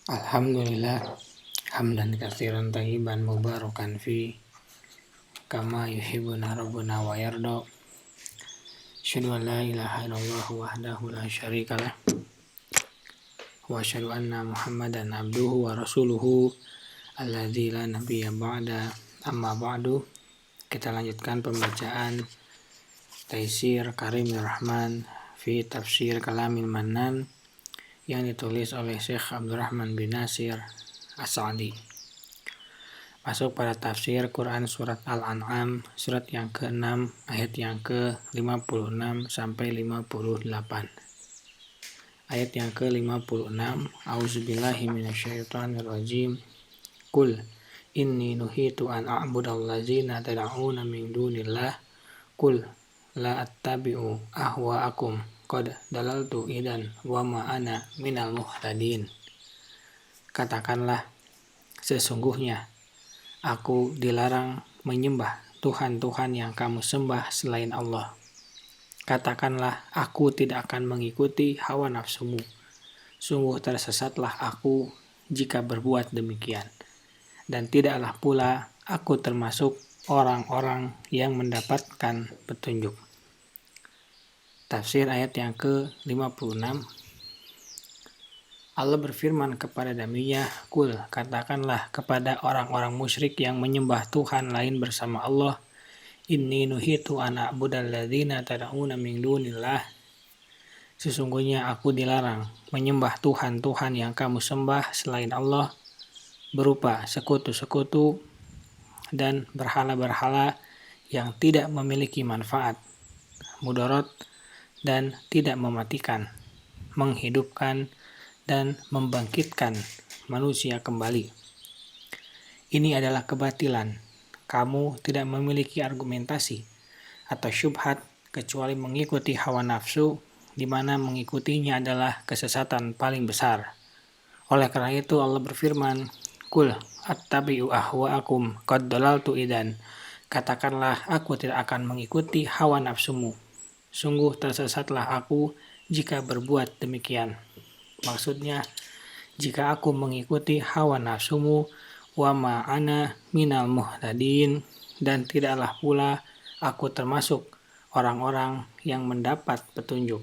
Alhamdulillah hamdan katsiran thayyiban mubarakan fi kama yuhibbuna rabbuna wa yarda. Asyhadu an la ilaha illallah wahdahu la syarikalah wa asyhadu anna Muhammadan abduhu wa rasuluhu alladzi la nabiyya ba'da. Amma ba'du. Kita lanjutkan pembacaan Taisir Karimir Rahman fi Tafsir Kalamil Mannan yang ditulis oleh Syekh Abdurrahman bin Nasir As-Sa'di. Masuk pada tafsir Quran surat Al-An'am, surat yang ke-6 ayat yang ke-56 sampai 58. Ayat yang ke-56, A'udzubillahi minasyaitonirrajim. Qul inni nuhitu an a'budallazina tad'una min dunillah. Qul la attabi'u ahwa'akum qad dalaltu idan wa ma ana minal muhtadin. Katakanlah, sesungguhnya aku dilarang menyembah Tuhan-Tuhan yang kamu sembah selain Allah. Katakanlah, aku tidak akan mengikuti hawa nafsumu. Sungguh tersesatlah aku jika berbuat demikian. Dan tidaklah pula aku termasuk orang-orang yang mendapatkan petunjuk. Tafsir ayat yang ke-56. Allah berfirman kepada Nabi-Nya, Qul, katakanlah kepada orang-orang musyrik yang menyembah Tuhan lain bersama Allah, Inni nuhitu an a'budalladzina tad'una min dunillah. Sesungguhnya aku dilarang menyembah Tuhan-Tuhan yang kamu sembah selain Allah, berupa sekutu-sekutu dan berhala-berhala yang tidak memiliki manfaat, mudarat, dan tidak mematikan, menghidupkan, dan membangkitkan manusia kembali. Ini adalah kebatilan. Kamu tidak memiliki argumentasi atau syubhat kecuali mengikuti hawa nafsu, di mana mengikutinya adalah kesesatan paling besar. Oleh karena itu Allah berfirman, Qul attabi'u ahwa'akum qad dalaltu idan. Katakanlah, aku tidak akan mengikuti hawa nafsumu. Sungguh tersesatlah aku jika berbuat demikian. Maksudnya, jika aku mengikuti hawa nafsumu, wa ma'ana minal muhtadin, dan tidaklah pula aku termasuk orang-orang yang mendapat petunjuk.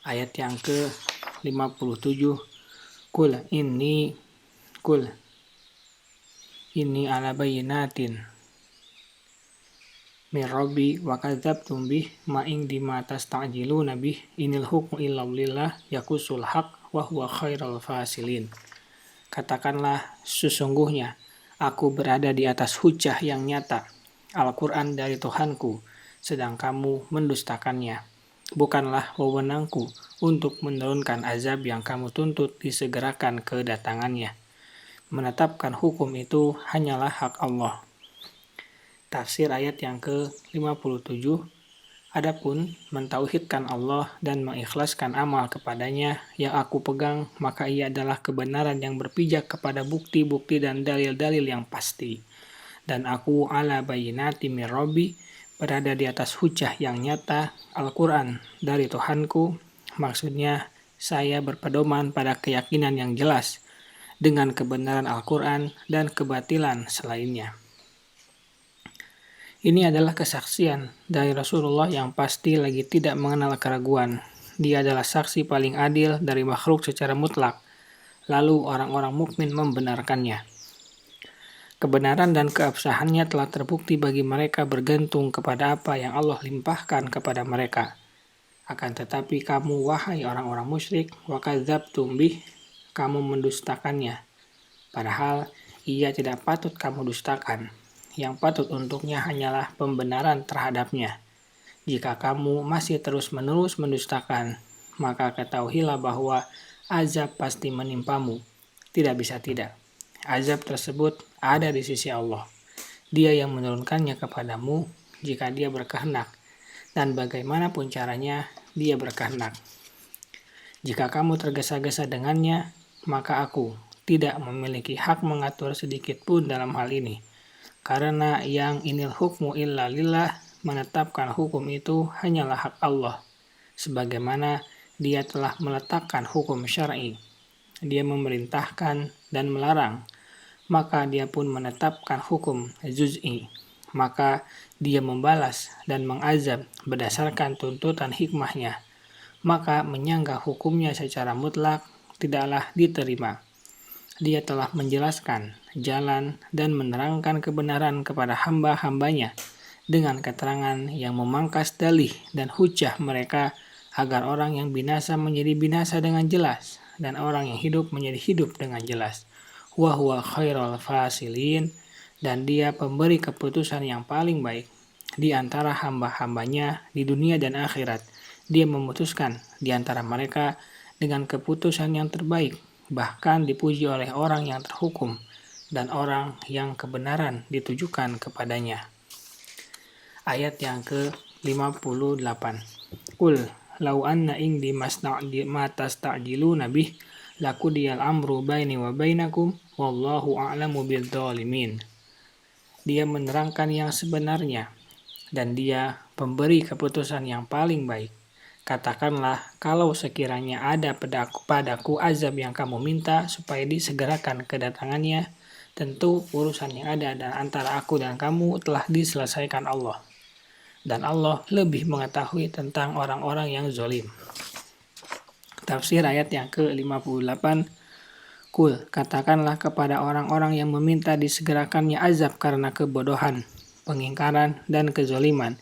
Ayat yang ke-57, Qul inni ala bayyinatin min rabbi wa kadzabtum bih ma indi ma tasta'jiluna bih inil hukmu illa lillah yaqusul haq wa huwa khairul fasilin. Katakanlah, sesungguhnya aku berada di atas hujjah yang nyata, Al-Quran dari Tuhanku, sedang kamu mendustakannya. Bukanlah wewenangku untuk menurunkan azab yang kamu tuntut disegerakan kedatangannya. Menetapkan hukum itu hanyalah hak Allah. Tafsir ayat yang ke-57. Adapun mentauhidkan Allah dan mengikhlaskan amal kepadanya yang aku pegang, maka ia adalah kebenaran yang berpijak kepada bukti-bukti dan dalil-dalil yang pasti. Dan aku ala bayyinati min rabbi, berada di atas hujjah yang nyata, Al-Quran dari Tuhanku. Maksudnya, saya berpedoman pada keyakinan yang jelas dengan kebenaran Al-Quran dan kebatilan selainnya. Ini adalah kesaksian dari Rasulullah yang pasti lagi tidak mengenal keraguan. Dia adalah saksi paling adil dari makhluk secara mutlak. Lalu orang-orang mukmin membenarkannya. Kebenaran dan keabsahannya telah terbukti bagi mereka bergantung kepada apa yang Allah limpahkan kepada mereka. Akan tetapi kamu, wahai orang-orang musyrik, wa kadzabtum bih, kamu mendustakannya. Padahal ia tidak patut kamu dustakan. Yang patut untuknya hanyalah pembenaran terhadapnya. Jika kamu masih terus-menerus mendustakan, maka ketahuilah bahwa azab pasti menimpamu. Tidak bisa tidak. Azab tersebut ada di sisi Allah. Dia yang menurunkannya kepadamu jika dia berkehendak, dan bagaimanapun caranya dia berkehendak. Jika kamu tergesa-gesa dengannya, maka aku tidak memiliki hak mengatur sedikit pun dalam hal ini. Karena yang inil hukmu illa lillah, menetapkan hukum itu hanyalah hak Allah, sebagaimana dia telah meletakkan hukum syar'i. dia memerintahkan dan melarang, maka dia pun menetapkan hukum juz'i, maka dia membalas dan mengazab berdasarkan tuntutan hikmahnya, maka menyanggah hukumnya secara mutlak tidaklah diterima. Dia telah menjelaskan jalan dan menerangkan kebenaran kepada hamba-hambanya dengan keterangan yang memangkas dalih dan hujah mereka, agar orang yang binasa menjadi binasa dengan jelas dan orang yang hidup menjadi hidup dengan jelas. Wa huwa khairul fasilin, dan dia pemberi keputusan yang paling baik di antara hamba-hambanya di dunia dan akhirat. Dia memutuskan di antara mereka dengan keputusan yang terbaik, bahkan dipuji oleh orang yang terhukum dan orang yang kebenaran ditujukan kepadanya. Ayat yang ke-58. Qul lau anna indi ma tasta'jiluna bih lakudiyal amru baini wa bainakum wallahu a'lamu bil dhalimin. Dia menerangkan yang sebenarnya dan dia pemberi keputusan yang paling baik. Katakanlah, kalau sekiranya ada padaku azab yang kamu minta supaya disegerakan kedatangannya, tentu urusan yang ada antara aku dan kamu telah diselesaikan Allah. Dan Allah lebih mengetahui tentang orang-orang yang zalim. Tafsir ayat yang ke-58. Qul, katakanlah kepada orang-orang yang meminta disegerakannya azab karena kebodohan, pengingkaran, dan kezaliman.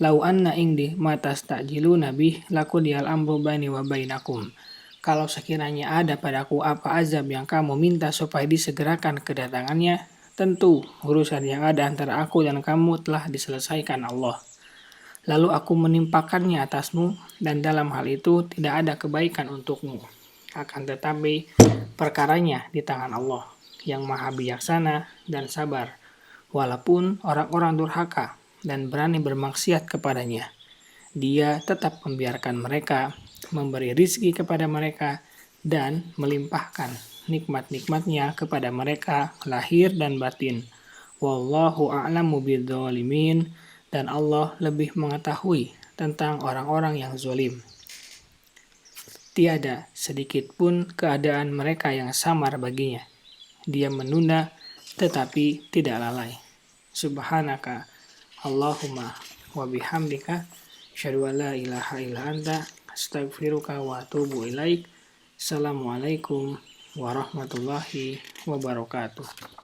Lau anna indi ma tasta'jiluna bih lakudiyal amru baini wa bainakum. Kalau sekiranya ada padaku apa azab yang kamu minta supaya disegerakan kedatangannya, tentu urusan yang ada antara aku dan kamu telah diselesaikan Allah. Lalu aku menimpakannya atasmu, dan dalam hal itu tidak ada kebaikan untukmu. Akan tetapi perkaranya di tangan Allah, yang maha bijaksana dan sabar. Walaupun orang-orang durhaka dan berani bermaksiat kepadanya, dia tetap membiarkan mereka, memberi rizki kepada mereka, dan melimpahkan nikmat-nikmatnya kepada mereka lahir dan batin. Wallahu a'lamu bidzalimin, dan Allah lebih mengetahui tentang orang-orang yang zalim. Tiada sedikit pun keadaan mereka yang samar baginya. Dia menunda tetapi tidak lalai. Subhanaka Allahumma wa bihamdika asyhadu an la ilaha illa anta astaghfiruka wa atubu ilaik. Assalamualaikum warahmatullahi wabarakatuh.